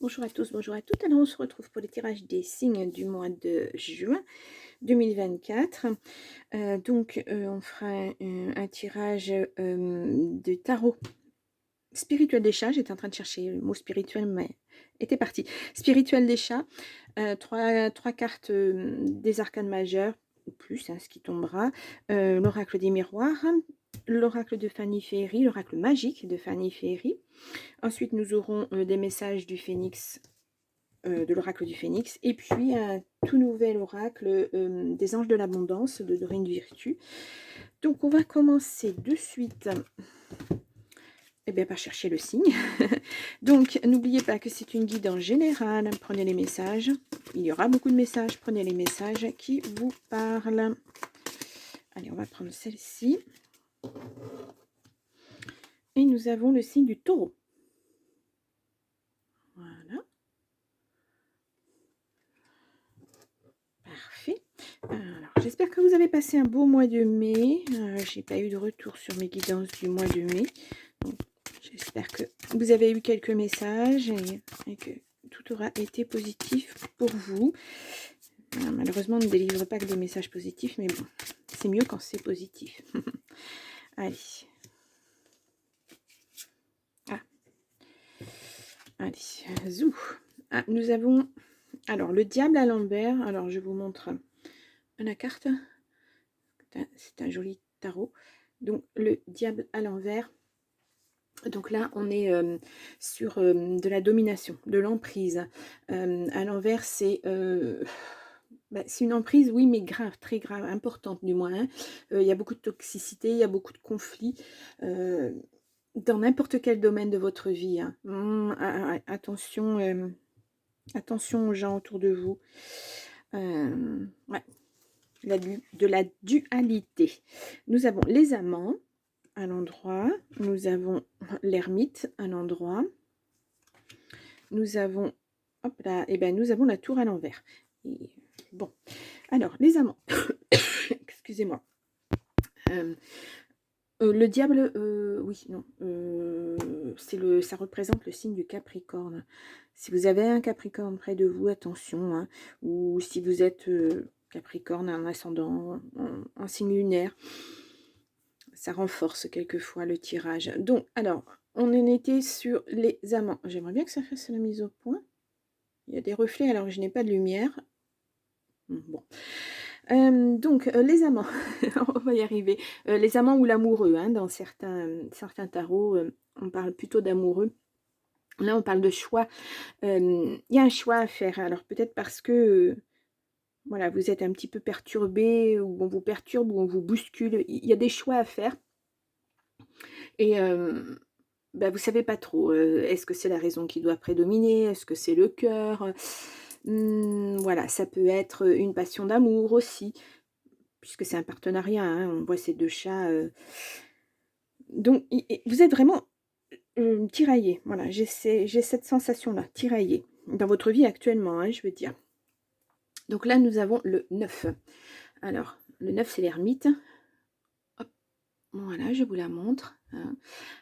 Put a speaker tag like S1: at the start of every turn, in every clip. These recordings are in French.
S1: Bonjour à tous, bonjour à toutes. Alors on se retrouve pour le tirage des signes du mois de juin 2024. On fera un tirage de tarot spirituel des chats. J'étais en train de chercher le mot spirituel, mais était parti. Spirituel des chats. Trois cartes des arcanes majeures, ou plus, hein, ce qui tombera. L'oracle des miroirs, l'oracle de Fanny Ferry, l'oracle magique de Fanny Ferry. Ensuite, nous aurons des messages du phénix, de l'oracle du phénix, et puis un tout nouvel oracle des anges de l'abondance de Dorine Virtue. Donc on va commencer de suite par chercher le signe. Donc n'oubliez pas que c'est une guide en général, prenez les messages, il y aura beaucoup de messages, prenez les messages qui vous parlent. Allez, on va prendre celle-ci. Et nous avons le signe du taureau. Voilà. Parfait. Alors, j'espère que vous avez passé un beau mois de mai. J'ai pas eu de retour sur mes guidances du mois de mai. J'espère que vous avez eu quelques messages et que tout aura été positif pour vous. Malheureusement, on ne délivre pas que des messages positifs, mais bon, c'est mieux quand c'est positif. Allez. Allez, zou. Nous avons alors le diable à l'envers. Alors, je vous montre la carte. C'est un joli tarot. Donc, le diable à l'envers. Donc là, on est sur de la domination, de l'emprise. À l'envers, c'est une emprise, oui, mais grave, très grave, importante du moins. Hein. Il y a beaucoup de toxicité, il y a beaucoup de conflits dans n'importe quel domaine de votre vie. Hein. Attention, attention aux gens autour de vous. Ouais. De la dualité. Nous avons les amants à l'endroit, nous avons l'ermite à l'endroit, nous avons nous avons la tour à l'envers. Bon, alors les amants, excusez-moi. Le diable, oui, non, ça représente le signe du Capricorne. Si vous avez un Capricorne près de vous, attention, hein, ou si vous êtes Capricorne, un ascendant, un signe lunaire, ça renforce quelquefois le tirage. Donc, alors, on en était sur les amants. J'aimerais bien que ça fasse la mise au point. Il y a des reflets alors que je n'ai pas de lumière. Bon. Les amants, on va y arriver. Les amants ou l'amoureux, hein, dans certains tarots, on parle plutôt d'amoureux. Là, on parle de choix. Il y a un choix à faire. Alors, peut-être parce que voilà, vous êtes un petit peu perturbé, ou on vous perturbe, ou on vous bouscule. Il y a des choix à faire. Et vous savez pas trop. Est-ce que c'est la raison qui doit prédominer? Est-ce que c'est le cœur? Voilà, ça peut être une passion d'amour aussi, puisque c'est un partenariat, hein, on voit ces deux chats. Donc, vous êtes vraiment tiraillé. Voilà, j'ai cette sensation-là, tiraillé, dans votre vie actuellement, hein, je veux dire. Donc là, nous avons le 9. Alors, le 9, c'est l'ermite. Hop, voilà, je vous la montre. Hein.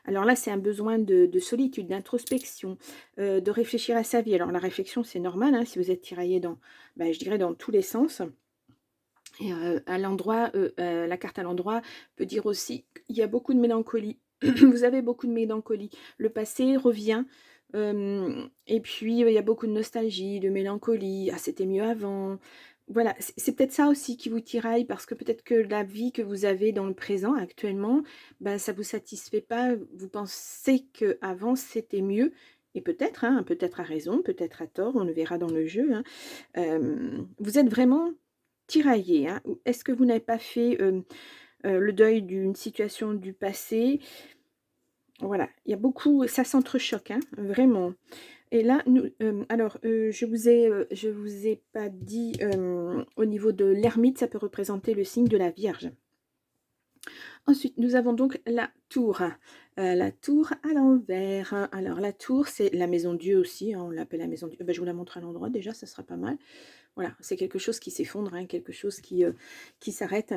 S1: Alors là, c'est un besoin de solitude, d'introspection, de réfléchir à sa vie. Alors, la réflexion, c'est normal, hein, si vous êtes tiraillé dans, je dirais, dans tous les sens. Et à l'endroit, la carte à l'endroit peut dire aussi qu'il y a beaucoup de mélancolie. Vous avez beaucoup de mélancolie. Le passé revient. Et puis, il y a beaucoup de nostalgie, de mélancolie. Ah, c'était mieux avant. Voilà, c'est peut-être ça aussi qui vous tiraille, parce que peut-être que la vie que vous avez dans le présent actuellement, ça ne vous satisfait pas. Vous pensez qu'avant, c'était mieux. Et peut-être, hein, peut-être à raison, peut-être à tort, on le verra dans le jeu. Hein. Vous êtes vraiment tiraillé. Hein. Est-ce que vous n'avez pas fait le deuil d'une situation du passé? Voilà, il y a beaucoup, ça s'entrechoque, hein, vraiment. Et là, je vous ai pas dit, au niveau de l'ermite, ça peut représenter le signe de la Vierge. Ensuite, nous avons donc la tour. La tour à l'envers. Alors, la tour, c'est la maison Dieu aussi, hein, on l'appelle la maison Dieu. Je vous la montre à l'endroit, déjà, ça sera pas mal. Voilà, c'est quelque chose qui s'effondre, hein, quelque chose qui s'arrête.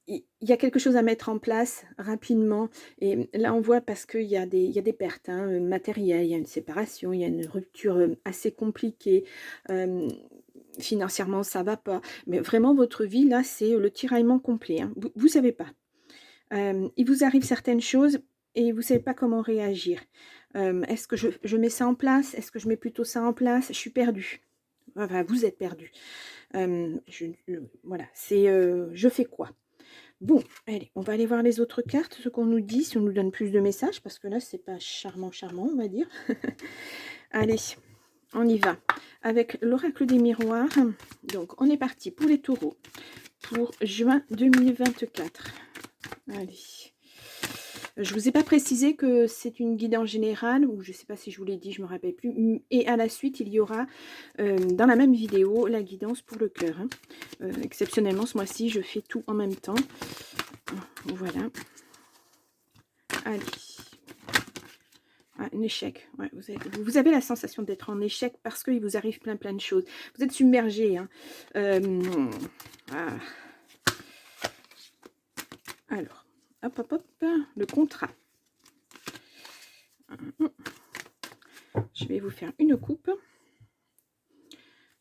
S1: Il il y a quelque chose à mettre en place rapidement et là, on voit parce qu'il y a des pertes, hein, matérielles, il y a une séparation, il y a une rupture, assez compliquée, financièrement, ça va pas. Mais vraiment, votre vie, là, c'est le tiraillement complet, hein. Vous savez pas. Il vous arrive certaines choses et vous ne savez pas comment réagir. Est-ce que je mets ça en place? Est-ce que je mets plutôt ça en place? Je suis perdue. Enfin, vous êtes perdue. Voilà, c'est, je fais quoi? Bon, allez, on va aller voir les autres cartes, ce qu'on nous dit, si on nous donne plus de messages, parce que là, c'est pas charmant, charmant, on va dire. Allez, on y va. Avec l'oracle des miroirs, donc on est parti pour les taureaux, pour juin 2024. Allez. Je ne vous ai pas précisé que c'est une guidance générale, ou je ne sais pas si je vous l'ai dit, je ne me rappelle plus. Et à la suite, il y aura dans la même vidéo la guidance pour le cœur. Hein. Exceptionnellement, ce mois-ci, je fais tout en même temps. Voilà. Allez. Ah, un échec. Ouais, vous avez la sensation d'être en échec parce qu'il vous arrive plein de choses. Vous êtes submergé. Hein. Ah. Alors, hop, hop, hop, le contrat. Je vais vous faire une coupe.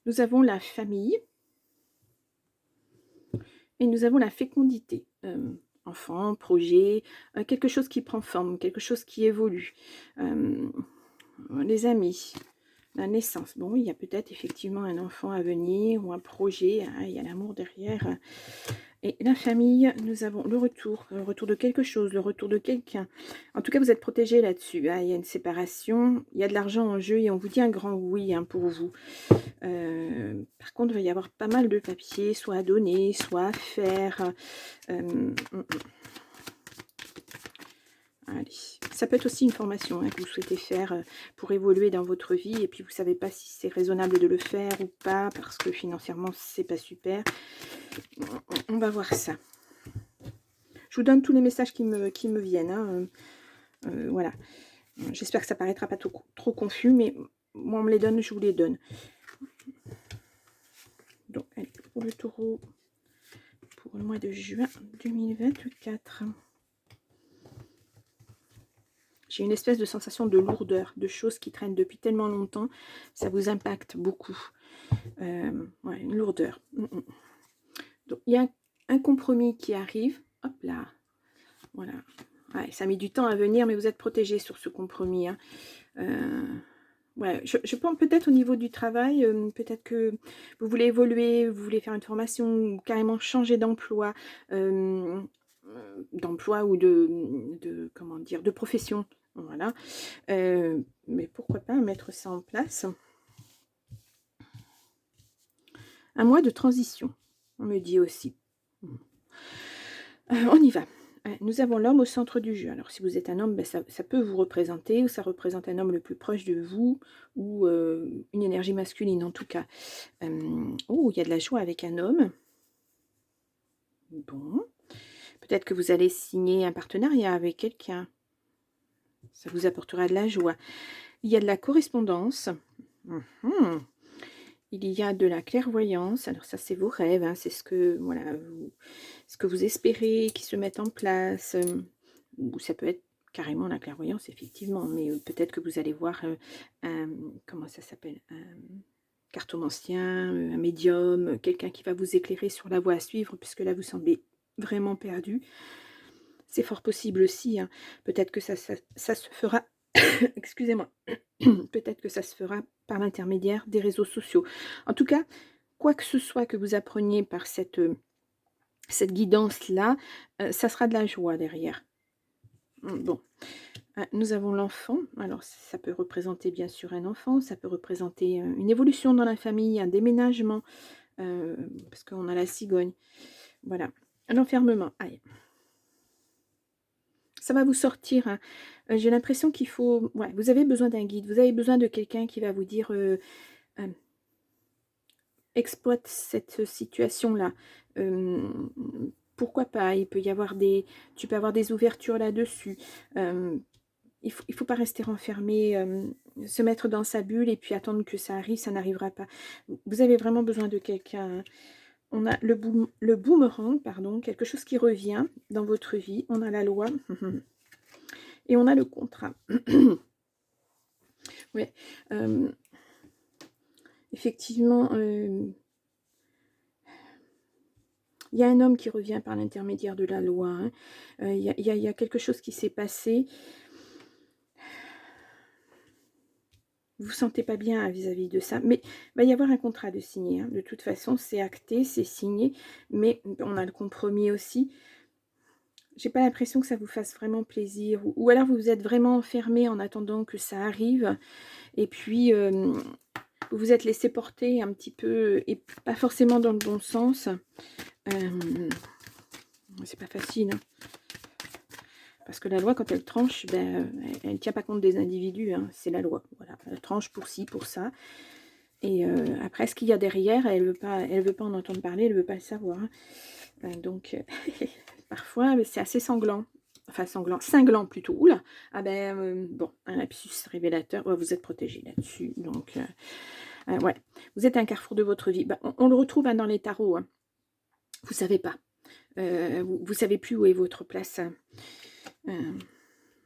S1: Nous avons la famille et nous avons la fécondité. Enfant, projet, quelque chose qui prend forme, quelque chose qui évolue. Les amis, la naissance. Bon, il y a peut-être effectivement un enfant à venir ou un projet. Hein, il y a l'amour derrière. Et la famille, nous avons le retour de quelque chose, le retour de quelqu'un. En tout cas, vous êtes protégé là-dessus. Hein. Il y a une séparation, il y a de l'argent en jeu et on vous dit un grand oui hein, pour vous. Par contre, il va y avoir pas mal de papiers, soit à donner, soit à faire. Allez. Ça peut être aussi une formation hein, que vous souhaitez faire pour évoluer dans votre vie et puis vous ne savez pas si c'est raisonnable de le faire ou pas parce que financièrement, c'est pas super. On va voir ça. Je vous donne tous les messages qui me viennent. Hein. Voilà. J'espère que ça paraîtra pas trop confus, mais moi, on me les donne, je vous les donne. Donc, allez, pour le taureau, pour le mois de juin 2024. J'ai une espèce de sensation de lourdeur, de choses qui traînent depuis tellement longtemps. Ça vous impacte beaucoup. Ouais, une lourdeur. Donc, il y a un compromis qui arrive. Hop là. Voilà. Ouais, ça a mis du temps à venir, mais vous êtes protégé sur ce compromis. Hein. Ouais, je pense peut-être au niveau du travail, peut-être que vous voulez évoluer, vous voulez faire une formation, ou carrément changer d'emploi, d'emploi ou comment dire, de profession. Voilà. Mais pourquoi pas mettre ça en place. Un mois de transition, on me dit aussi. On y va. Nous avons l'homme au centre du jeu. Alors, si vous êtes un homme, ben, ça peut vous représenter, ou ça représente un homme le plus proche de vous, ou une énergie masculine en tout cas. Oh, il y a de la joie avec un homme. Bon. Peut-être que vous allez signer un partenariat avec quelqu'un. Ça vous apportera de la joie. Il y a de la correspondance. Il y a de la clairvoyance. Alors ça, c'est vos rêves. Hein. C'est ce que, voilà, ce que vous espérez qui se mettent en place. Ou ça peut être carrément la clairvoyance, effectivement. Mais peut-être que vous allez voir comment ça s'appelle, un cartomancien, un médium, quelqu'un qui va vous éclairer sur la voie à suivre, puisque là, vous semblez vraiment perdu. C'est fort possible aussi. Hein. Peut-être que ça se fera... Excusez-moi. Peut-être que ça se fera par l'intermédiaire des réseaux sociaux. En tout cas, quoi que ce soit que vous appreniez par cette guidance-là, ça sera de la joie derrière. Bon, nous avons l'enfant. Alors, ça peut représenter bien sûr un enfant, ça peut représenter une évolution dans la famille, un déménagement, parce qu'on a la cigogne. Voilà, l'enfermement. Aïe. Ça va vous sortir. Hein. J'ai l'impression qu'il faut... Ouais, vous avez besoin d'un guide, vous avez besoin de quelqu'un qui va vous dire... exploite cette situation-là. Pourquoi pas? Il peut y avoir tu peux avoir des ouvertures là-dessus. Il faut pas rester enfermé, se mettre dans sa bulle et puis attendre que ça arrive, ça n'arrivera pas. Vous avez vraiment besoin de quelqu'un. on a le boomerang, pardon, quelque chose qui revient dans votre vie. On a la loi et on a le contrat. Ouais, effectivement, il y a un homme qui revient par l'intermédiaire de la loi. Hein. Il y a quelque chose qui s'est passé. Vous vous sentez pas bien vis-à-vis de ça, mais il va y avoir un contrat de signer. Hein. De toute façon, c'est acté, c'est signé, mais on a le compromis aussi. J'ai pas l'impression que ça vous fasse vraiment plaisir, ou alors vous vous êtes vraiment enfermé en attendant que ça arrive, et puis vous vous êtes laissé porter un petit peu, et pas forcément dans le bon sens. C'est pas facile, hein. Parce que la loi, quand elle tranche, ben, elle ne tient pas compte des individus. Hein. C'est la loi. Voilà. Elle tranche pour ci, pour ça. Et après, ce qu'il y a derrière, elle veut pas en entendre parler, elle veut pas le savoir. Hein. Donc, parfois, c'est assez sanglant. Enfin, cinglant plutôt. Oula. Ah ben, bon, un lapsus révélateur. Ouais, vous êtes protégé là-dessus. Donc, ouais. Vous êtes à un carrefour de votre vie. Ben, on le retrouve hein, dans les tarots. Hein. Vous savez pas. Vous savez plus où est votre place. Hein.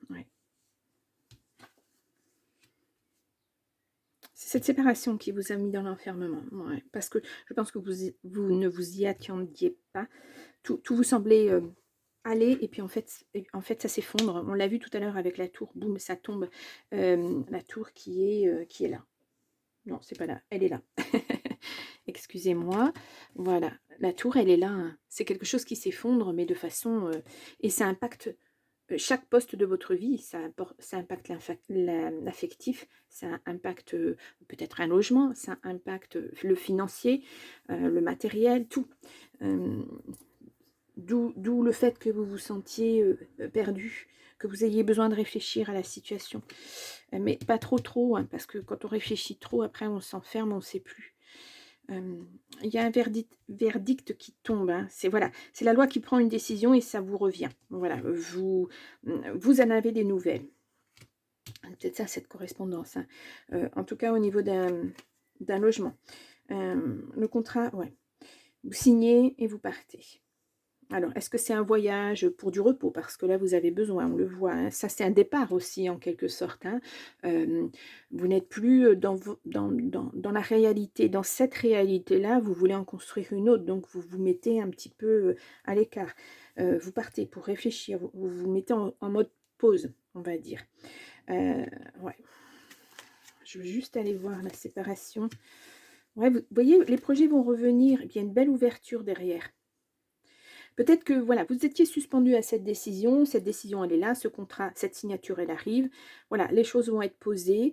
S1: Ouais. C'est cette séparation qui vous a mis dans l'enfermement. Ouais, parce que je pense que vous ne vous y attendiez pas. Tout vous semblait aller, et puis en fait ça s'effondre. On l'a vu tout à l'heure avec la tour. Boum, ça tombe. La tour qui est là. Non, c'est pas là. Elle est là. Excusez-moi. Voilà. La tour, elle est là. Hein. C'est quelque chose qui s'effondre, mais de façon... et ça impacte... chaque poste de votre vie, ça impacte l'affectif, ça impacte peut-être un logement, ça impacte le financier, le matériel, tout. D'où le fait que vous vous sentiez perdu, que vous ayez besoin de réfléchir à la situation. Mais pas trop, hein, parce que quand on réfléchit trop, après on s'enferme, on ne sait plus. Il y a un verdict qui tombe. Hein. C'est voilà, c'est la loi qui prend une décision et ça vous revient. Voilà, vous en avez des nouvelles. Peut-être ça, cette correspondance. Hein. En tout cas, au niveau d'un logement. Le contrat, ouais. Vous signez et vous partez. Alors, est-ce que c'est un voyage pour du repos? Parce que là, vous avez besoin, on le voit. Hein. Ça, c'est un départ aussi, en quelque sorte. Hein. Vous n'êtes plus dans la réalité. Dans cette réalité-là, vous voulez en construire une autre. Donc, vous vous mettez un petit peu à l'écart. Vous partez pour réfléchir. Vous vous mettez en mode pause, on va dire. Ouais. Je veux juste aller voir la séparation. Ouais, vous voyez, les projets vont revenir. Et puis, il y a une belle ouverture derrière. Peut-être que voilà, vous étiez suspendu à cette décision elle est là, ce contrat, cette signature, elle arrive. Voilà, les choses vont être posées.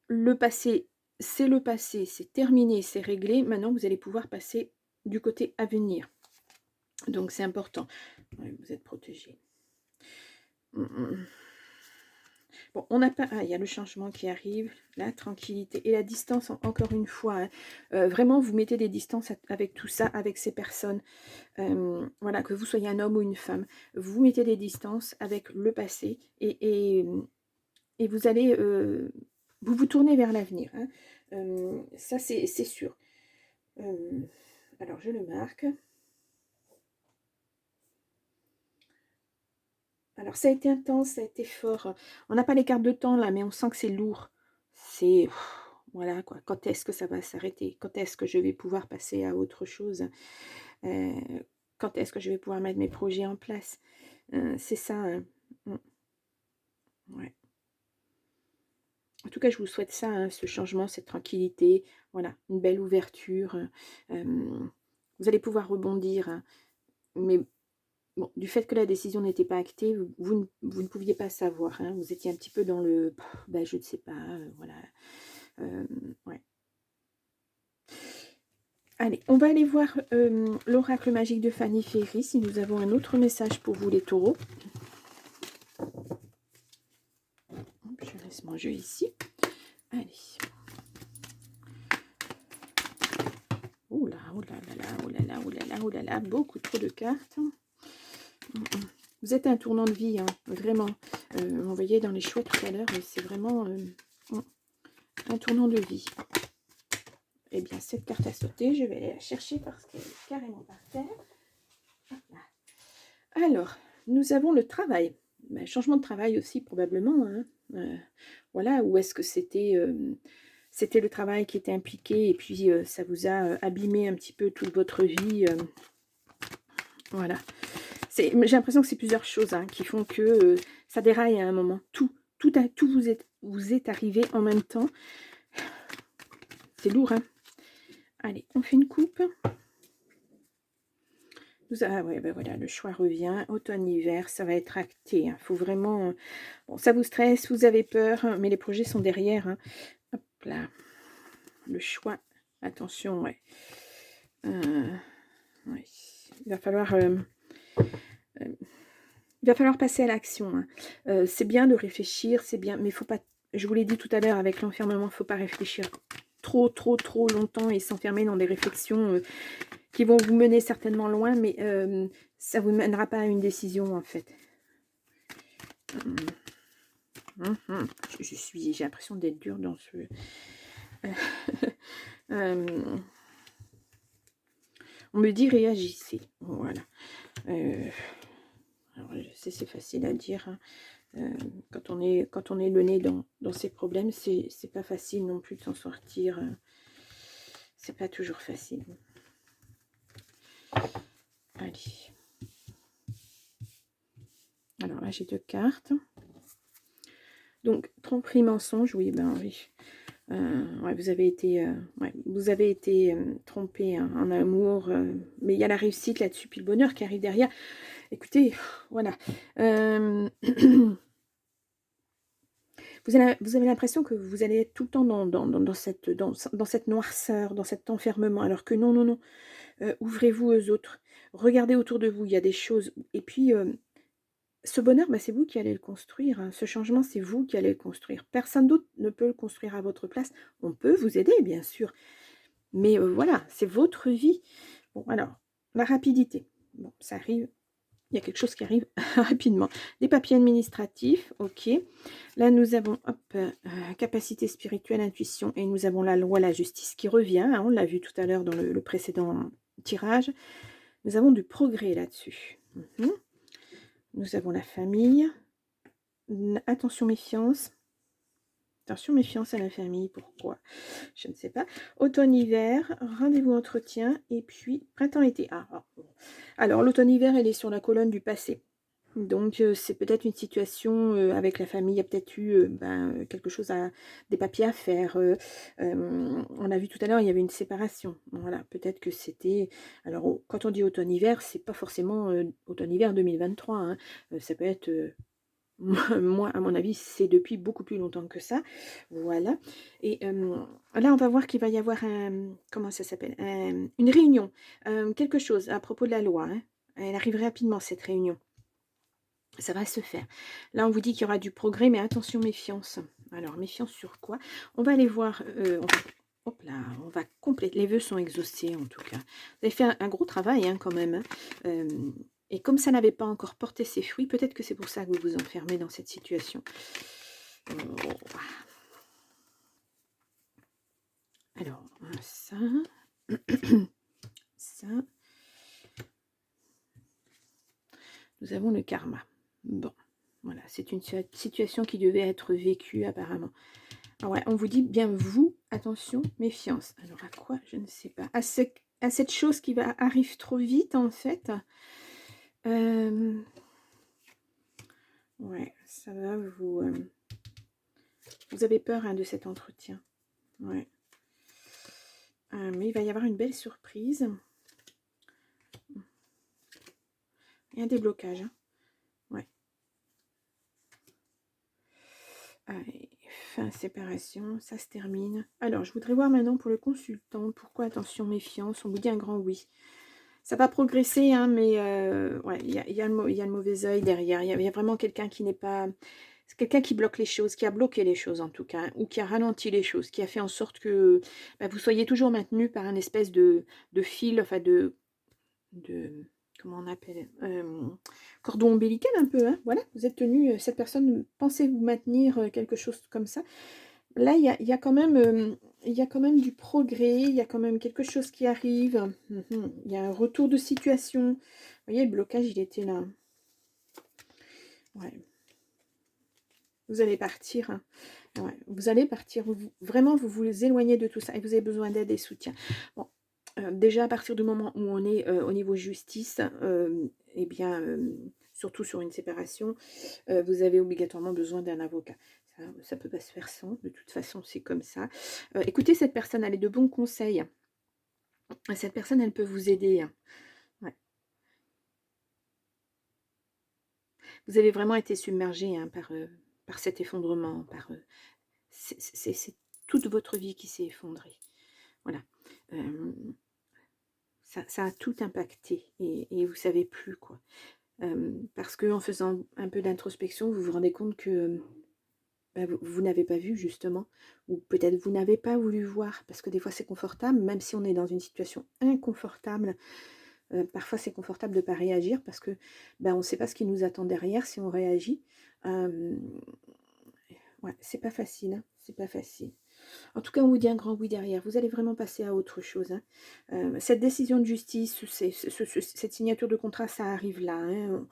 S1: Le passé, c'est terminé, c'est réglé. Maintenant, vous allez pouvoir passer du côté à venir. Donc, c'est important. Ouais, vous êtes protégé. Bon, on n'a pas... Ah, il y a le changement qui arrive, la tranquillité et la distance, encore une fois. Hein. Vraiment, vous mettez des distances avec tout ça, avec ces personnes. Voilà, que vous soyez un homme ou une femme. Vous mettez des distances avec le passé et vous allez... vous tournez vers l'avenir. Hein. Ça, c'est sûr. Alors, je le marque. Alors, ça a été intense, ça a été fort. On n'a pas les cartes de temps, là, mais on sent que c'est lourd. C'est... Voilà, quoi. Quand est-ce que ça va s'arrêter? Quand est-ce que je vais pouvoir passer à autre chose? Quand est-ce que je vais pouvoir mettre mes projets en place? C'est ça. Hein. Ouais. En tout cas, je vous souhaite ça, hein, ce changement, cette tranquillité. Voilà, une belle ouverture. Vous allez pouvoir rebondir. Hein. Mais bon, du fait que la décision n'était pas actée, vous ne pouviez pas savoir. Hein. Vous étiez un petit peu dans le... Ben, je ne sais pas. Voilà. Ouais. Allez, on va aller voir l'oracle magique de Fanny Ferry, si nous avons un autre message pour vous, les taureaux. Je laisse mon jeu ici. Allez. Oula, oula, oula, oula, oula, oula, oula, beaucoup trop de cartes. Vous êtes à un tournant de vie, hein, vraiment. On voyait dans les choix tout à l'heure, c'est vraiment un tournant de vie. eh bien, cette carte a sauté. Je vais aller la chercher parce qu'elle est carrément par terre. Alors, nous avons le travail. Ben, changement de travail aussi, probablement. Hein. Voilà, ou est-ce que c'était le travail qui était impliqué et puis ça vous a abîmé un petit peu toute votre vie. Voilà. J'ai l'impression que c'est plusieurs choses hein, qui font que ça déraille à un moment. Tout vous est arrivé en même temps. C'est lourd, hein. Allez, on fait une coupe. Ah ouais, ben voilà, le choix revient. Automne-hiver, ça va être acté. Hein. Faut vraiment... Bon, ça vous stresse, vous avez peur, hein, mais les projets sont derrière. Hein. Hop là. Le choix. Attention, ouais. Ouais. Il va falloir... il va falloir passer à l'action. Hein. C'est bien de réfléchir, c'est bien, mais faut pas... Je vous l'ai dit tout à l'heure, avec l'enfermement, il ne faut pas réfléchir trop longtemps et s'enfermer dans des réflexions qui vont vous mener certainement loin, mais ça ne vous mènera pas à une décision, en fait. J'ai l'impression d'être dure dans ce... on me dit réagissez. Voilà. Alors, je sais, c'est facile à dire. Hein. Quand on est le nez dans ces problèmes, c'est pas facile non plus de s'en sortir. C'est pas toujours facile. Allez. Alors là, j'ai 2 cartes. Donc, tromperie, mensonge, oui, ben oui. Ouais, vous avez été trompé hein, en amour, mais il y a la réussite là-dessus, puis le bonheur qui arrive derrière. Écoutez, voilà. Vous avez l'impression que vous allez être tout le temps dans cette noirceur, dans cet enfermement, alors que non. Ouvrez-vous aux autres. Regardez autour de vous, il y a des choses. Et puis, ce bonheur, bah, c'est vous qui allez le construire. Hein. Ce changement, c'est vous qui allez le construire. Personne d'autre ne peut le construire à votre place. On peut vous aider, bien sûr. Mais voilà, c'est votre vie. Bon, alors, la rapidité. Bon, ça arrive. Il y a quelque chose qui arrive rapidement. Des papiers administratifs, ok. Là, nous avons capacité spirituelle, intuition, et nous avons la loi, la justice qui revient. Hein, on l'a vu tout à l'heure dans le précédent tirage. Nous avons du progrès là-dessus. Nous avons la famille. Attention, méfiance. Attention, méfiance à la famille. Pourquoi? Je ne sais pas. Automne-hiver, rendez-vous entretien, et puis printemps-été. Alors, l'automne-hiver, elle est sur la colonne du passé. Donc, c'est peut-être une situation avec la famille, il y a peut-être eu quelque chose, des papiers à faire. On a vu tout à l'heure, il y avait une séparation. Voilà, peut-être que c'était... Alors, quand on dit automne-hiver, c'est pas forcément automne-hiver 2023. Hein. Ça peut être... moi, à mon avis, c'est depuis beaucoup plus longtemps que ça. Voilà. Et là, on va voir qu'il va y avoir comment ça s'appelle, une réunion. Quelque chose à propos de la loi. Hein. Elle arrive rapidement, cette réunion. Ça va se faire. Là, on vous dit qu'il y aura du progrès, mais attention, méfiance. Alors, méfiance sur quoi? On va aller voir... hop là, on va compléter. Les vœux sont exaucés, en tout cas. Vous avez fait un gros travail, hein, quand même. Et comme ça n'avait pas encore porté ses fruits, peut-être que c'est pour ça que vous vous enfermez dans cette situation. Alors, ça... ça... Nous avons le karma. Bon, voilà, c'est une situation qui devait être vécue apparemment. Ah ouais, on vous dit bien vous, attention, méfiance. Alors à quoi? Je ne sais pas. À cette chose qui arrive trop vite en fait. Ouais, ça va vous... vous avez peur hein, de cet entretien. Ouais. Mais il va y avoir une belle surprise. Il y a un déblocage. Hein. Ouais. Allez, fin séparation, ça se termine. Alors, je voudrais voir maintenant pour le consultant. Pourquoi attention, méfiance? On vous dit un grand oui. Ça va progresser, hein, mais ouais, il y a le mauvais œil derrière. Il y a vraiment quelqu'un qui n'est pas... C'est quelqu'un qui bloque les choses, qui a bloqué les choses en tout cas, hein, ou qui a ralenti les choses, qui a fait en sorte que vous soyez toujours maintenu par un espèce de fil, enfin de comment on appelle, cordon ombilical un peu, hein, voilà, vous êtes tenu, cette personne pensait vous maintenir quelque chose comme ça, Là, il y a quand même, il y a quand même du progrès, il y a quand même quelque chose qui arrive. Il y a un retour de situation. Vous voyez, le blocage, il était là. Ouais. Vous allez partir. Hein. Ouais. Vous allez partir. Vraiment, vous vous éloignez de tout ça et vous avez besoin d'aide et soutien. Bon, déjà, à partir du moment où on est au niveau justice, eh bien, surtout sur une séparation, vous avez obligatoirement besoin d'un avocat. Ça peut pas se faire sans, de toute façon, c'est comme ça. Écoutez, cette personne, elle est de bons conseils. Cette personne, elle peut vous aider. Hein. Ouais. Vous avez vraiment été submergé hein, par cet effondrement, c'est toute votre vie qui s'est effondrée. Voilà. Ça a tout impacté et vous savez plus quoi. Parce qu'en faisant un peu d'introspection, vous vous rendez compte que bah, vous n'avez pas vu justement, ou peut-être vous n'avez pas voulu voir, parce que des fois c'est confortable, même si on est dans une situation inconfortable, parfois c'est confortable de ne pas réagir, parce que ben, on ne sait pas ce qui nous attend derrière si on réagit. Ouais, c'est pas facile, hein, c'est pas facile. En tout cas, on vous dit un grand oui derrière. Vous allez vraiment passer à autre chose. Hein. Cette décision de justice, cette signature de contrat, ça arrive là. Hein.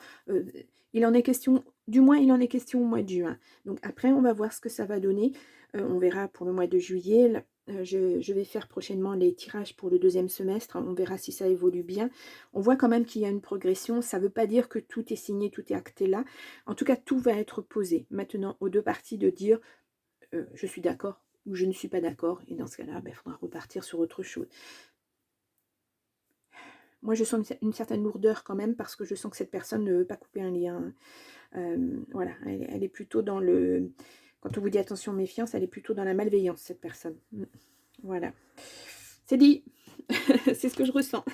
S1: Il en est question, du moins il en est question au mois de juin. Donc après, on va voir ce que ça va donner. On verra pour le mois de juillet. Là, je vais faire prochainement les tirages pour le deuxième semestre. On verra si ça évolue bien. On voit quand même qu'il y a une progression. Ça ne veut pas dire que tout est signé, tout est acté là. En tout cas, tout va être posé. Maintenant, aux deux parties de dire je suis d'accord ou je ne suis pas d'accord. Et dans ce cas-là, il faudra repartir sur autre chose. Moi, je sens une certaine lourdeur quand même parce que je sens que cette personne ne veut pas couper un lien. Voilà, elle est plutôt dans le... Quand on vous dit attention, méfiance, elle est plutôt dans la malveillance, cette personne. Voilà. C'est dit. C'est ce que je ressens.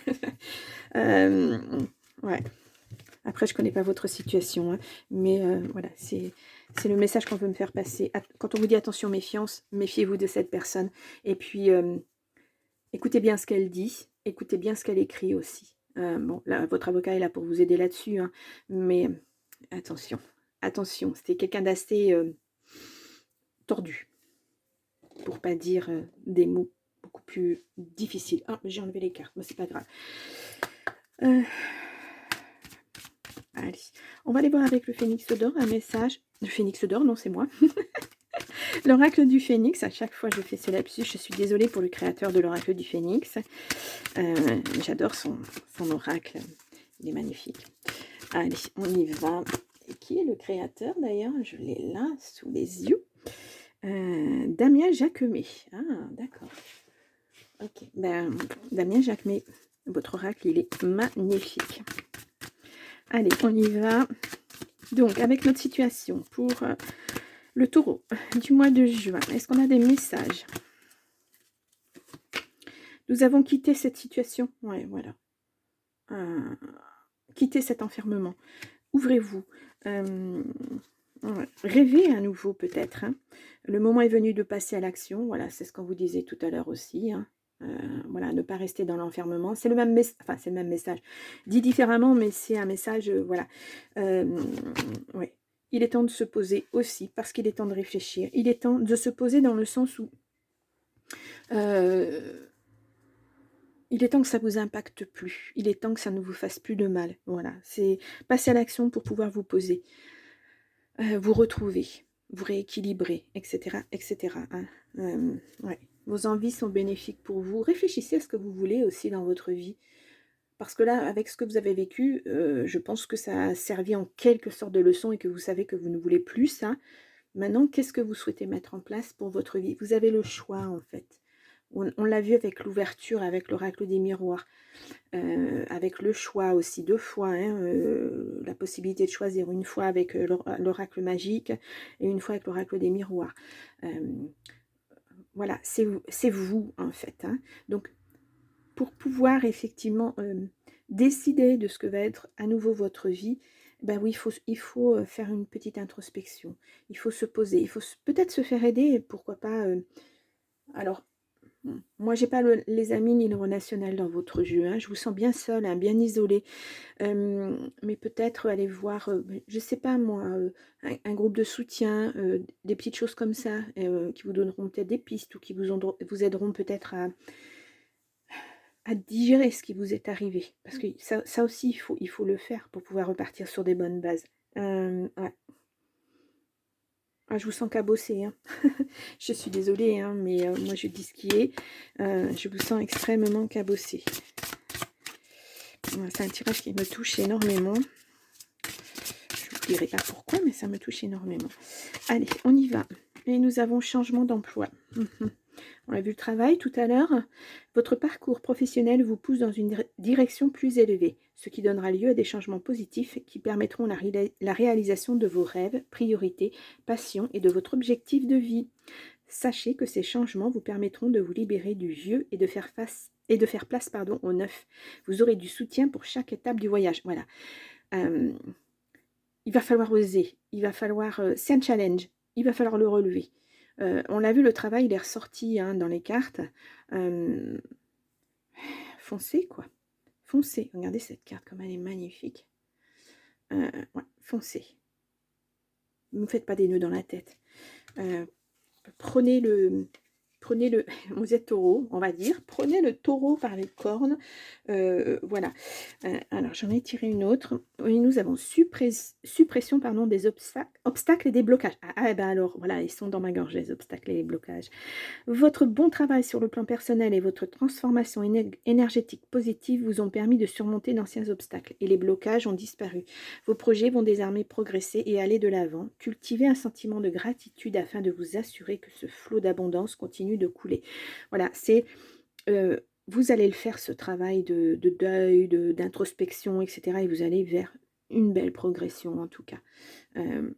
S1: Ouais. Après, je ne connais pas votre situation, hein, mais voilà, c'est le message qu'on veut me faire passer. Quand on vous dit attention, méfiance, méfiez-vous de cette personne. Et puis, écoutez bien ce qu'elle dit, écoutez bien ce qu'elle écrit aussi. Bon, là, votre avocat est là pour vous aider là-dessus, hein, mais attention, attention, c'était quelqu'un d'assez tordu, pour pas dire des mots beaucoup plus difficiles. Ah, j'ai enlevé les cartes, mais c'est pas grave. Allez, on va aller voir avec le Phénix d'or un message. Le Phénix d'or, non, c'est moi. L'oracle du Phénix, à chaque fois je fais ce lapsus, je suis désolée pour le créateur de l'oracle du Phénix. J'adore son oracle, il est magnifique. Allez, on y va. Et qui est le créateur d'ailleurs? Je l'ai là, sous les yeux. Damien Jacquemet. Ah, d'accord. Ok, ben, Damien Jacquemet, votre oracle, il est magnifique. Allez, on y va. Donc, avec notre situation pour le taureau du mois de juin, est-ce qu'on a des messages? Nous avons quitté cette situation. Ouais, voilà. Quittez cet enfermement. Ouvrez-vous. Rêvez à nouveau peut-être. Hein. Le moment est venu de passer à l'action. Voilà, c'est ce qu'on vous disait tout à l'heure aussi. Hein. Voilà, ne pas rester dans l'enfermement. C'est le même message. Enfin, c'est le même message. Dit différemment, mais c'est un message. Voilà. Ouais. Il est temps de se poser aussi, parce qu'il est temps de réfléchir. Il est temps de se poser dans le sens où il est temps que ça ne vous impacte plus. Il est temps que ça ne vous fasse plus de mal. Voilà, c'est passer à l'action pour pouvoir vous poser, vous retrouver, vous rééquilibrer, etc. etc. Hein. Ouais. Vos envies sont bénéfiques pour vous. Réfléchissez à ce que vous voulez aussi dans votre vie. Parce que là, avec ce que vous avez vécu, je pense que ça a servi en quelque sorte de leçon et que vous savez que vous ne voulez plus ça. Maintenant, qu'est-ce que vous souhaitez mettre en place pour votre vie? Vous avez le choix en fait. On l'a vu avec l'ouverture, avec l'oracle des miroirs, avec le choix aussi, 2 fois, hein, la possibilité de choisir une fois avec l'oracle magique et une fois avec l'oracle des miroirs. Voilà, c'est vous en fait. Hein. Donc, pour pouvoir effectivement décider de ce que va être à nouveau votre vie, ben oui, il faut faire une petite introspection. Il faut se poser, il faut peut-être se faire aider, pourquoi pas. Alors, Moi, j'ai pas les amis ni le relationnel dans votre jeu. Hein. Je vous sens bien seul, hein, bien isolé. Mais peut-être aller voir, je sais pas moi, un groupe de soutien, des petites choses comme ça, qui vous donneront peut-être des pistes ou qui vous aideront peut-être à digérer ce qui vous est arrivé. Parce que ça aussi, il faut le faire pour pouvoir repartir sur des bonnes bases. Ouais. Ah, je vous sens cabossé, hein. Je suis désolée, hein, mais moi je dis ce qui est. Je vous sens extrêmement cabossé. C'est un tirage qui me touche énormément. Je ne vous dirai pas pourquoi, mais ça me touche énormément. Allez, on y va. Et nous avons changement d'emploi. On a vu le travail tout à l'heure. Votre parcours professionnel vous pousse dans une direction plus élevée, ce qui donnera lieu à des changements positifs qui permettront la réalisation de vos rêves, priorités, passions et de votre objectif de vie. Sachez que ces changements vous permettront de vous libérer du vieux et de faire place au neuf. Vous aurez du soutien pour chaque étape du voyage. Voilà. Il va falloir oser. Il va falloir. C'est un challenge. Il va falloir le relever. On l'a vu, le travail, il est ressorti hein, dans les cartes. Foncez, quoi. Foncez. Regardez cette carte, comme elle est magnifique. Ouais, foncez. Ne vous faites pas des nœuds dans la tête. Prenez le, vous êtes taureau, on va dire, prenez le taureau par les cornes, voilà. Alors j'en ai tiré une autre. Oui, nous avons suppression des obstacles et des blocages. Ben alors, voilà, ils sont dans ma gorge, les obstacles et les blocages. Votre bon travail sur le plan personnel et votre transformation énergétique positive vous ont permis de surmonter d'anciens obstacles et les blocages ont disparu. Vos projets vont désormais progresser et aller de l'avant. Cultivez un sentiment de gratitude afin de vous assurer que ce flot d'abondance continue de couler. Voilà, c'est... vous allez le faire, ce travail de deuil, d'introspection, etc. Et vous allez vers une belle progression, en tout cas.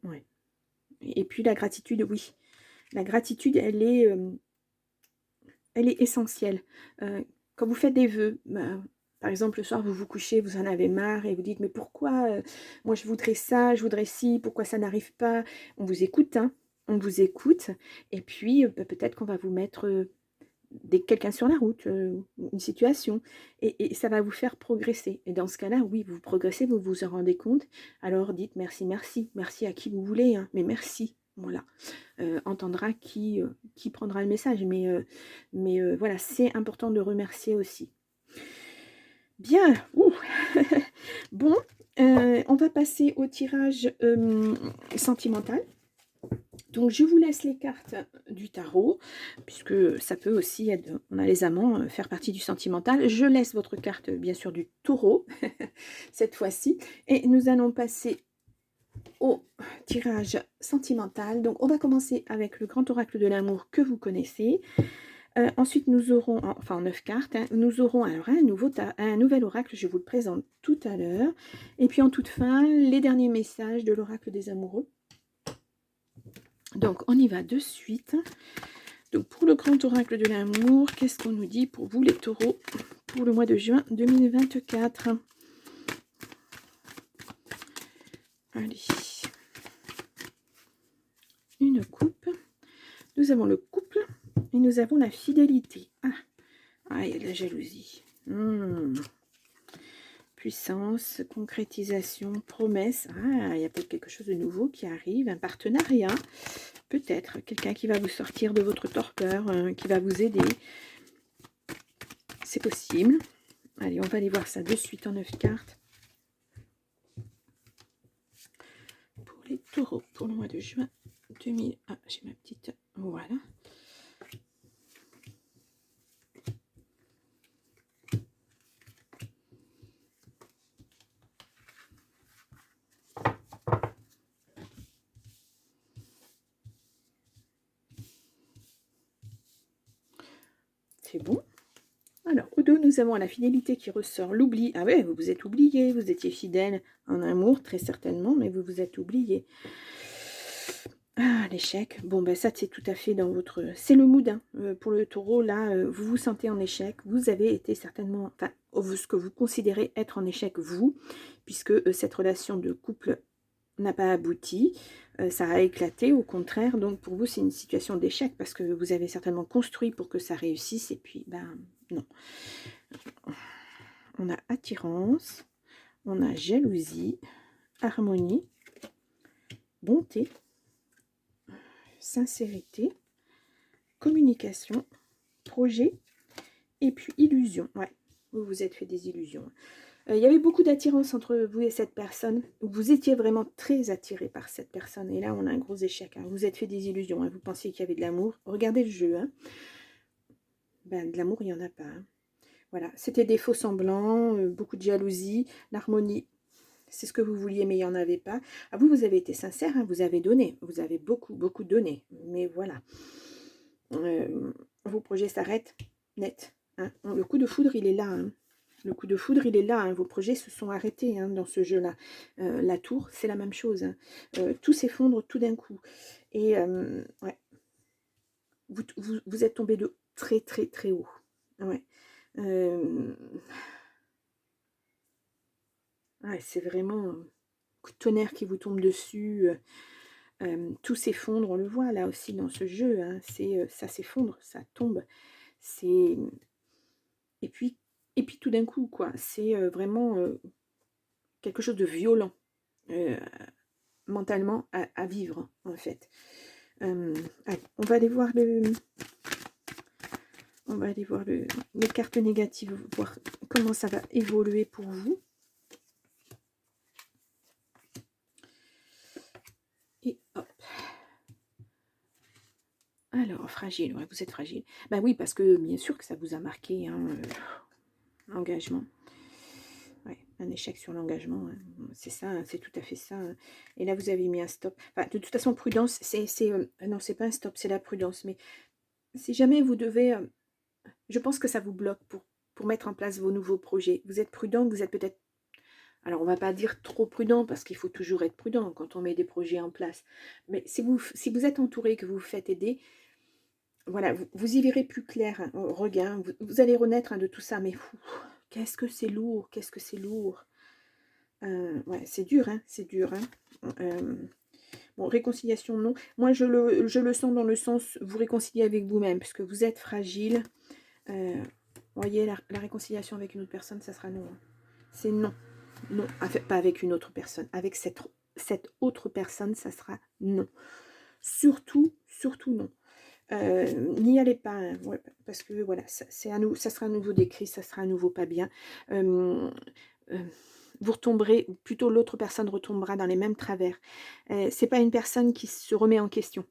S1: Ouais. Et puis la gratitude, oui. La gratitude, elle est essentielle. Quand vous faites des vœux, par exemple, le soir, vous vous couchez, vous en avez marre et vous dites, mais pourquoi moi je voudrais ça, je voudrais ci, pourquoi ça n'arrive pas? On vous écoute, hein, on vous écoute. Et puis, peut-être qu'on va vous mettre quelqu'un sur la route, une situation, et ça va vous faire progresser. Et dans ce cas-là, oui, vous progressez, vous vous en rendez compte. Alors dites merci, merci, merci à qui vous voulez, hein, mais merci. Voilà, entendra qui prendra le message, mais voilà, c'est important de remercier aussi. Bien, bon, on va passer au tirage sentimental. Donc, je vous laisse les cartes du tarot, puisque ça peut aussi être, on a les amants, faire partie du sentimental. Je laisse votre carte, bien sûr, du taureau, cette fois-ci. Et nous allons passer au tirage sentimental. Donc, on va commencer avec le grand oracle de l'amour que vous connaissez. Ensuite, nous aurons, enfin en 9 cartes, hein, nous aurons alors un nouvel oracle, je vous le présente tout à l'heure. Et puis en toute fin, les derniers messages de l'oracle des amoureux. Donc, on y va de suite. Donc, pour le grand oracle de l'amour, qu'est-ce qu'on nous dit pour vous, les taureaux, pour le mois de juin 2024? Allez. Une coupe. Nous avons le couple et nous avons la fidélité. Ah, il y a de la jalousie. Puissance, concrétisation, promesse. Ah, il y a peut-être quelque chose de nouveau qui arrive, un partenariat. Peut-être quelqu'un qui va vous sortir de votre torpeur, qui va vous aider. C'est possible. Allez, on va aller voir ça de suite en 9 cartes. Pour les taureaux, pour le mois de juin 2000. Ah, j'ai ma petite... Voilà. C'est bon. Alors, au dos, nous avons la fidélité qui ressort, l'oubli. Ah ouais, vous vous êtes oublié, vous étiez fidèle en amour, très certainement, mais vous vous êtes oublié. Ah, l'échec. Bon, ben ça, c'est tout à fait dans votre... C'est le mood, hein. Pour le taureau, là, vous vous sentez en échec. Vous avez été certainement... Enfin, ce que vous considérez être en échec, vous, puisque cette relation de couple n'a pas abouti, ça a éclaté, au contraire. Donc pour vous, c'est une situation d'échec parce que vous avez certainement construit pour que ça réussisse et puis, ben non. On a attirance, on a jalousie, harmonie, bonté, sincérité, communication, projet et puis illusion. Ouais, vous vous êtes fait des illusions. Il y avait beaucoup d'attirance entre vous et cette personne. Vous étiez vraiment très attiré par cette personne. Et là, on a un gros échec. Hein. Vous vous êtes fait des illusions. Hein. Vous pensiez qu'il y avait de l'amour. Regardez le jeu. Hein. Ben, de l'amour, il n'y en a pas. Hein. Voilà, c'était des faux semblants, beaucoup de jalousie, l'harmonie. C'est ce que vous vouliez, mais il n'y en avait pas. Ah, vous, vous avez été sincère, hein, vous avez donné. Vous avez beaucoup, beaucoup donné. Mais voilà. Vos projets s'arrêtent net. Hein. Le coup de foudre, il est là. Hein. Le coup de foudre, il est là. Hein. Vos projets se sont arrêtés hein, dans ce jeu-là. La tour, c'est la même chose. Hein. Tout s'effondre tout d'un coup. Et ouais. Vous êtes tombé de très, très, très haut. Ouais. Ouais, c'est vraiment un coup de tonnerre qui vous tombe dessus. Tout s'effondre. On le voit là aussi dans ce jeu. Hein. Ça s'effondre, ça tombe. C'est... Et puis tout d'un coup, quoi. C'est vraiment quelque chose de violent. Mentalement à vivre, en fait. Allez, on va aller voir les cartes négatives, voir comment ça va évoluer pour vous. Et hop. Alors, fragile, ouais, vous êtes fragile. Ben oui, parce que bien sûr que ça vous a marqué, hein, l'engagement. Ouais, un échec sur l'engagement, hein. C'est ça, hein, c'est tout à fait ça. Hein. Et là, vous avez mis un stop. Enfin, de toute façon, prudence, non, c'est pas un stop, c'est la prudence. Mais si jamais vous devez... je pense que ça vous bloque pour mettre en place vos nouveaux projets. Vous êtes prudent, vous êtes peut-être... Alors, on ne va pas dire trop prudent, parce qu'il faut toujours être prudent quand on met des projets en place. Mais si vous êtes entouré, que vous vous faites aider, voilà, vous y verrez plus clair, hein, au regain. Vous allez renaître hein, de tout ça, mais qu'est-ce que c'est lourd, qu'est-ce que c'est lourd. Ouais, c'est dur, hein, c'est dur. Hein. Bon, réconciliation, non. Moi, je le sens dans le sens, vous réconcilier avec vous-même, parce que vous êtes fragile. Vous voyez, la réconciliation avec une autre personne, ça sera non. Hein. C'est non. Non, pas avec une autre personne. Avec cette autre personne, ça sera non. Surtout, surtout non. N'y allez pas, hein, ouais, parce que voilà, ça sera à nouveau décrit, ça sera à nouveau pas bien. Vous retomberez, ou plutôt l'autre personne retombera dans les mêmes travers. C'est pas une personne qui se remet en question.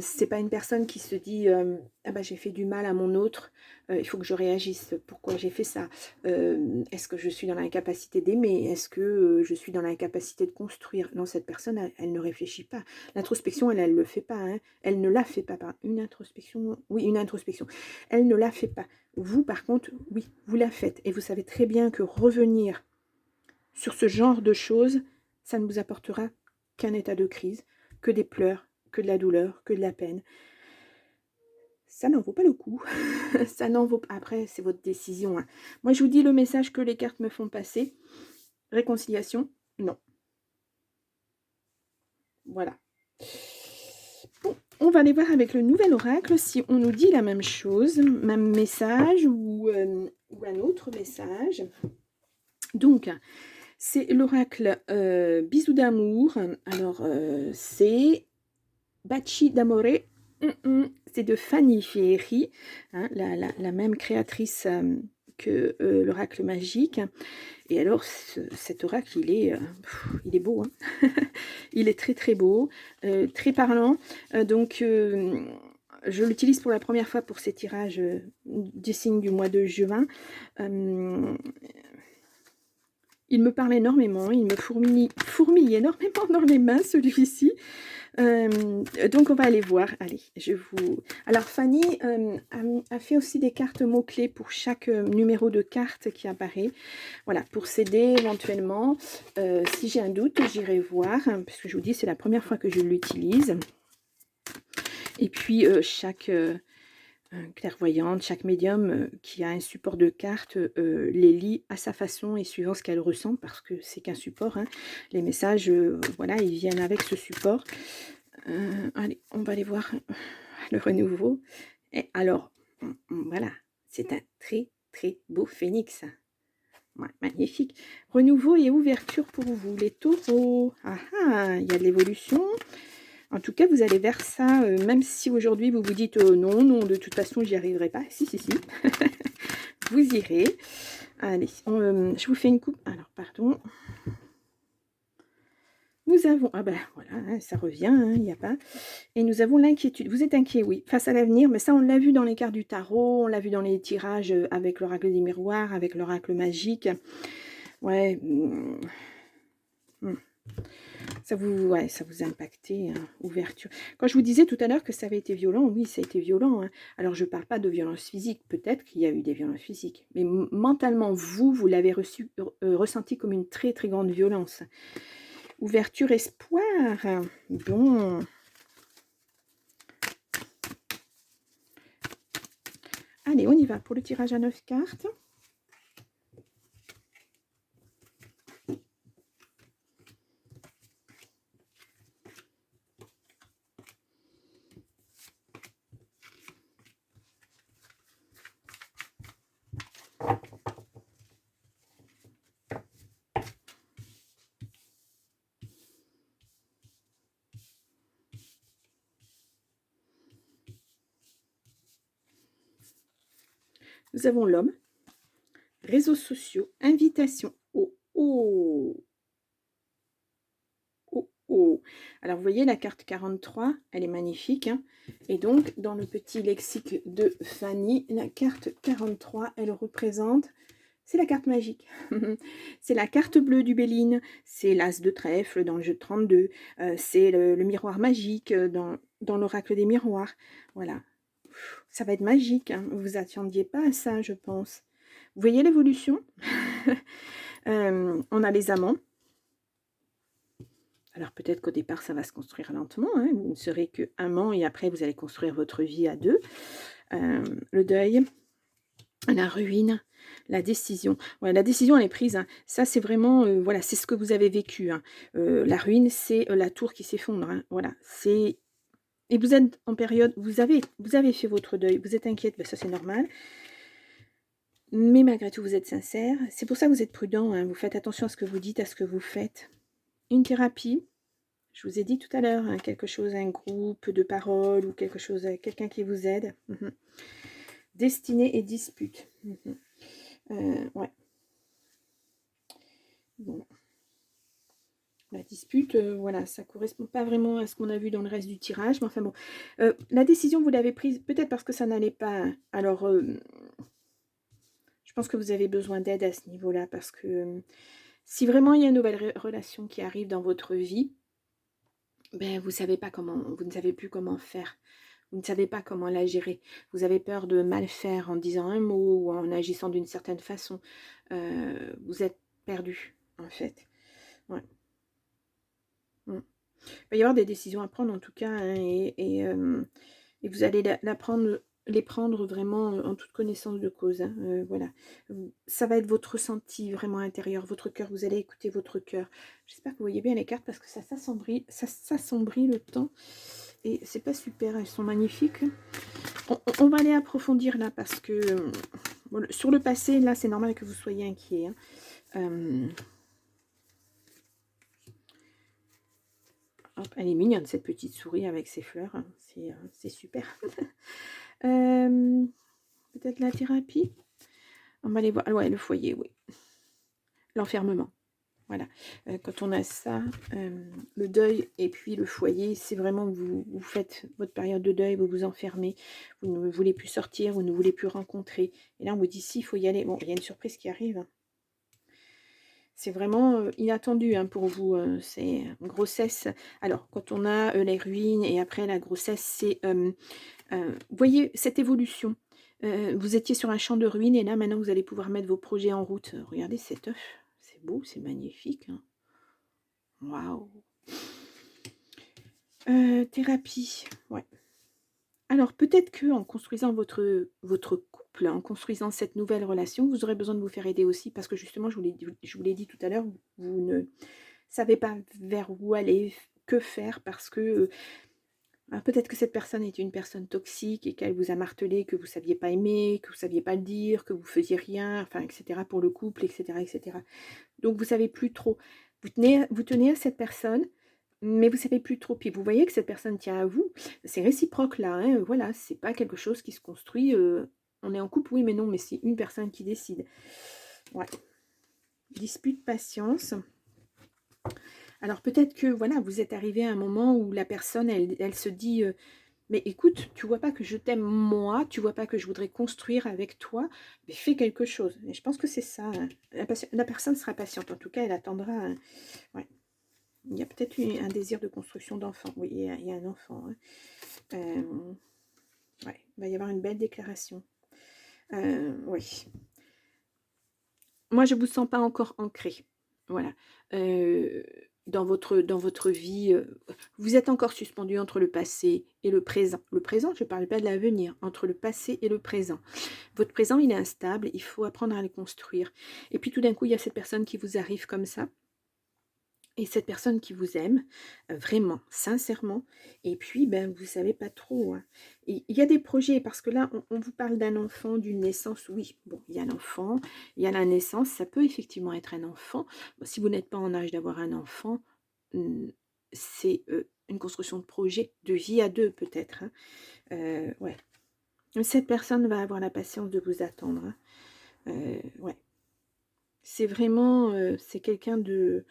S1: C'est pas une personne qui se dit ah bah j'ai fait du mal à mon autre, il faut que je réagisse, pourquoi j'ai fait ça, est-ce que je suis dans l'incapacité d'aimer, est-ce que je suis dans l'incapacité de construire. Non, cette personne elle ne réfléchit pas. L'introspection elle le fait pas, hein. Elle ne la fait pas. Une introspection, oui, une introspection, elle ne la fait pas. Vous par contre, oui, vous la faites, et vous savez très bien que revenir sur ce genre de choses, ça ne vous apportera qu'un état de crise, que des pleurs, que de la douleur, que de la peine. Ça n'en vaut pas le coup. Ça n'en vaut pas. Après, c'est votre décision. Hein. Moi, je vous dis le message que les cartes me font passer. Réconciliation, non. Voilà. Bon, on va aller voir avec le nouvel oracle si on nous dit la même chose, même message ou un autre message. Donc, c'est l'oracle Bisous d'amour. Alors, c'est Baci d'Amore. C'est de Fanny Ferry, hein, la même créatrice que l'oracle magique. Et alors, cet oracle, il est beau. Hein. Il est très très beau, très parlant. Donc, je l'utilise pour la première fois pour ces tirages du signe du mois de juin. Il me parle énormément, il me fourmille énormément dans les mains, celui-ci. Donc, on va aller voir. Allez, Alors, Fanny a fait aussi des cartes mots-clés pour chaque numéro de carte qui apparaît. Voilà, pour s'aider éventuellement. Si j'ai un doute, j'irai voir, parce que je vous dis, c'est la première fois que je l'utilise. Et puis, chaque clairvoyante. Chaque médium qui a un support de cartes les lit à sa façon et suivant ce qu'elle ressent, parce que c'est qu'un support, hein. Les messages, voilà, ils viennent avec ce support. Allez, on va aller voir le renouveau. Et alors, voilà, c'est un très très beau phénix. Ouais, magnifique. Renouveau et ouverture pour vous, les taureaux. Ah ah, il y a de l'évolution. En tout cas, vous allez vers ça, même si aujourd'hui vous vous dites non, non, de toute façon, j'y arriverai pas. Si, si, si. Vous irez. Allez, je vous fais une coupe. Alors, pardon. Nous avons, ah ben voilà, hein, ça revient, il n'y a pas. Et nous avons l'inquiétude. Vous êtes inquiet, oui, face à l'avenir, mais ça, on l'a vu dans les cartes du tarot, on l'a vu dans les tirages avec l'oracle des miroirs, avec l'oracle magique. Ouais, ouais, ça vous a impacté, hein, ouverture. Quand je vous disais tout à l'heure que ça avait été violent, oui, ça a été violent. Hein. Alors, je ne parle pas de violence physique, peut-être qu'il y a eu des violences physiques, mais mentalement, vous l'avez ressenti comme une très, très grande violence. Ouverture, espoir. Bon. Allez, on y va pour le tirage à 9 cartes. Nous avons l'homme, réseaux sociaux, invitation. Oh, oh, oh, oh. Alors, vous voyez, la carte 43, elle est magnifique. Hein. Et donc, dans le petit lexique de Fanny, la carte 43, elle représente... C'est la carte magique. C'est la carte bleue du Béline. C'est l'as de trèfle dans le jeu de 32. C'est le miroir magique dans l'oracle des miroirs. Voilà. Ça va être magique. Hein. Vous vous attendiez pas à ça, je pense. Vous voyez l'évolution. On a les amants. Alors peut-être qu'au départ, ça va se construire lentement. Hein. Vous ne serez que amant et après, vous allez construire votre vie à deux. Le deuil. La ruine, la décision. Ouais, la décision, elle est prise. Hein. Ça, c'est vraiment, voilà, c'est ce que vous avez vécu. Hein. La ruine, c'est la tour qui s'effondre. Hein. Voilà, c'est... Et vous êtes en période... Vous avez fait votre deuil. Vous êtes inquiète, ben, ça, c'est normal. Mais malgré tout, vous êtes sincère. C'est pour ça que vous êtes prudent. Hein. Vous faites attention à ce que vous dites, à ce que vous faites. Une thérapie. Je vous ai dit tout à l'heure, hein, quelque chose, un groupe de paroles ou quelque chose, quelqu'un qui vous aide. Destinée et dispute. Ouais. Bon. La dispute, voilà, ça ne correspond pas vraiment à ce qu'on a vu dans le reste du tirage. Mais enfin bon, la décision, vous l'avez prise peut-être parce que ça n'allait pas. Alors, je pense que vous avez besoin d'aide à ce niveau-là parce que si vraiment il y a une nouvelle relation qui arrive dans votre vie, ben, vous savez pas comment, vous ne savez plus comment faire. Vous ne savez pas comment la gérer. Vous avez peur de mal faire en disant un mot ou en agissant d'une certaine façon. Vous êtes perdu, en fait. Ouais. Il va y avoir des décisions à prendre, en tout cas, hein, et vous allez les prendre vraiment en toute connaissance de cause. Hein, voilà. Ça va être votre ressenti vraiment intérieur, votre cœur. Vous allez écouter votre cœur. J'espère que vous voyez bien les cartes parce que ça s'assombrit le temps. Et c'est pas super, elles sont magnifiques. On va aller approfondir là parce que sur le passé, là, c'est normal que vous soyez inquiet. Hein. Hop, elle est mignonne cette petite souris avec ses fleurs. Hein. C'est super. Peut-être la thérapie. On va aller voir. Ouais, le foyer, oui. L'enfermement. Voilà. Quand on a ça, le deuil et puis le foyer, c'est vraiment vous faites votre période de deuil, vous vous enfermez, vous ne voulez plus sortir, vous ne voulez plus rencontrer. Et là, on vous dit si, il faut y aller. Bon, il y a une surprise qui arrive. Hein. C'est vraiment inattendu hein, pour vous. C'est une grossesse. Alors, quand on a les ruines et après la grossesse, c'est... vous voyez cette évolution. Vous étiez sur un champ de ruines et là, maintenant, vous allez pouvoir mettre vos projets en route. Regardez cet œuf. C'est beau, c'est magnifique. Hein. Waouh. Thérapie. Ouais. Alors peut-être que en construisant votre couple, en construisant cette nouvelle relation, vous aurez besoin de vous faire aider aussi parce que justement je vous l'ai dit tout à l'heure, vous ne savez pas vers où aller, que faire parce que, peut-être que cette personne est une personne toxique et qu'elle vous a martelé, que vous saviez pas aimer, que vous saviez pas le dire, que vous faisiez rien, enfin et cetera pour le couple et cetera et cetera. Donc vous savez plus trop. Vous tenez à cette personne, mais vous savez plus trop. Puis vous voyez que cette personne tient à vous. C'est réciproque là, hein, voilà, c'est pas quelque chose qui se construit, on est en couple, oui, mais non, mais c'est une personne qui décide. Ouais. Dispute, patience. Alors peut-être que voilà, vous êtes arrivé à un moment où la personne, elle se dit mais écoute, tu vois pas que je t'aime moi, tu vois pas que je voudrais construire avec toi, mais fais quelque chose. Et je pense que c'est ça, hein. La personne sera patiente, en tout cas, elle attendra. Ouais. Il y a peut-être un désir de construction d'enfant. Oui, il y a un enfant. Hein. Ouais, il va y avoir une belle déclaration. Oui. Moi, je ne vous sens pas encore ancré. Voilà. Dans votre vie, vous êtes encore suspendu entre le passé et le présent. Le présent, je ne parle pas de l'avenir, entre le passé et le présent. Votre présent, il est instable, il faut apprendre à le construire. Et puis tout d'un coup, il y a cette personne qui vous arrive comme ça. Et cette personne qui vous aime, vraiment, sincèrement, et puis, ben, vous savez pas trop, hein. Il y a des projets, parce que là, on vous parle d'un enfant, d'une naissance, oui, bon, il y a l'enfant, il y a la naissance, ça peut effectivement être un enfant. Bon, si vous n'êtes pas en âge d'avoir un enfant, c'est une construction de projet, de vie à deux peut-être, hein. Ouais. Cette personne va avoir la patience de vous attendre, hein. Ouais. C'est vraiment, c'est quelqu'un de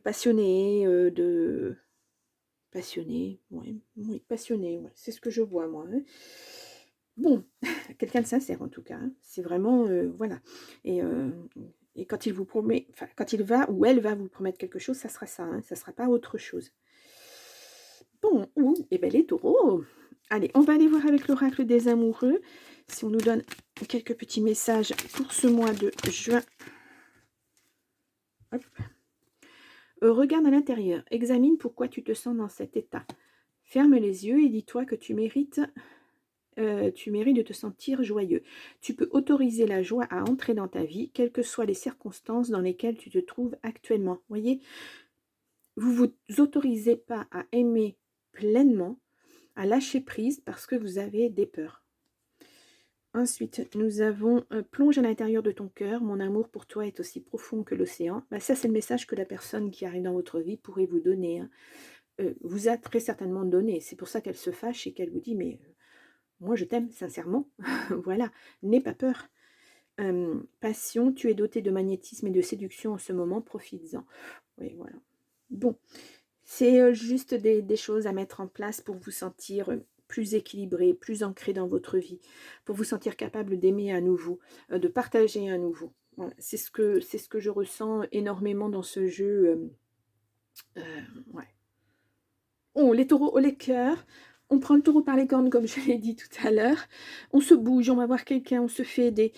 S1: passionné, de passionné, ouais, oui, passionné, ouais, c'est ce que je vois moi, hein. Bon, quelqu'un de sincère en tout cas, hein. C'est vraiment, voilà. Et, et quand il vous promet, enfin quand il va ou elle va vous promettre quelque chose, ça sera ça, hein, ça sera pas autre chose. Bon, ouh, et ben les taureaux. Allez, on va aller voir avec l'oracle des amoureux, si on nous donne quelques petits messages pour ce mois de juin. Hop. Regarde à l'intérieur, examine pourquoi tu te sens dans cet état. Ferme les yeux et dis-toi que tu mérites de te sentir joyeux. Tu peux autoriser la joie à entrer dans ta vie, quelles que soient les circonstances dans lesquelles tu te trouves actuellement. Voyez, vous ne vous autorisez pas à aimer pleinement, à lâcher prise parce que vous avez des peurs. Ensuite, nous avons plonge à l'intérieur de ton cœur, mon amour pour toi est aussi profond que l'océan. Bah, ça, c'est le message que la personne qui arrive dans votre vie pourrait vous donner, hein. Vous a très certainement donné. C'est pour ça qu'elle se fâche et qu'elle vous dit, mais moi je t'aime sincèrement. Voilà, n'aie pas peur. Passion, tu es doté de magnétisme et de séduction en ce moment, profites-en. Oui, voilà. Bon, c'est juste des choses à mettre en place pour vous sentir plus équilibré, plus ancré dans votre vie, pour vous sentir capable d'aimer à nouveau, de partager à nouveau. Voilà, c'est ce que je ressens énormément dans ce jeu. Ouais. Oh, les taureaux, oh, les cœurs. On prend le taureau par les cornes, comme je l'ai dit tout à l'heure. On se bouge, on va voir quelqu'un, on se fait aider.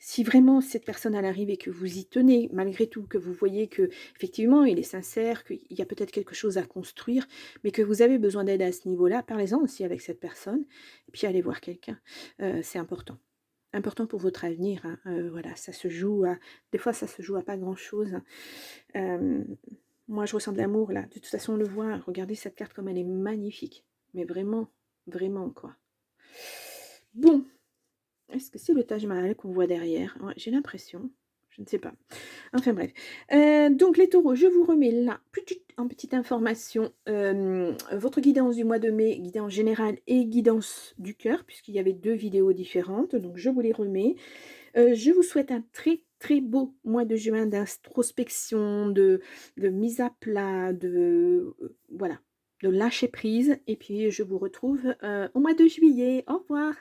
S1: Si vraiment cette personne elle arrive et que vous y tenez, malgré tout, que vous voyez que effectivement il est sincère, qu'il y a peut-être quelque chose à construire, mais que vous avez besoin d'aide à ce niveau-là, parlez-en aussi avec cette personne, et puis allez voir quelqu'un. C'est important. Important pour votre avenir, hein. Voilà, ça se joue à... Des fois, ça se joue à pas grand-chose, hein. Moi, je ressens de l'amour, là. De toute façon, on le voit. Regardez cette carte comme elle est magnifique. Mais vraiment, vraiment, quoi. Bon. Est-ce que c'est le Taj Mahal qu'on voit derrière? Ouais, j'ai l'impression. Je ne sais pas. Enfin, bref. Donc, les taureaux, je vous remets là, en petite information, votre guidance du mois de mai, guidance générale et guidance du cœur, puisqu'il y avait 2 vidéos différentes. Donc, je vous les remets. Je vous souhaite un très très beau mois de juin d'introspection, de mise à plat, voilà, de lâcher prise. Et puis je vous retrouve au mois de juillet. Au revoir.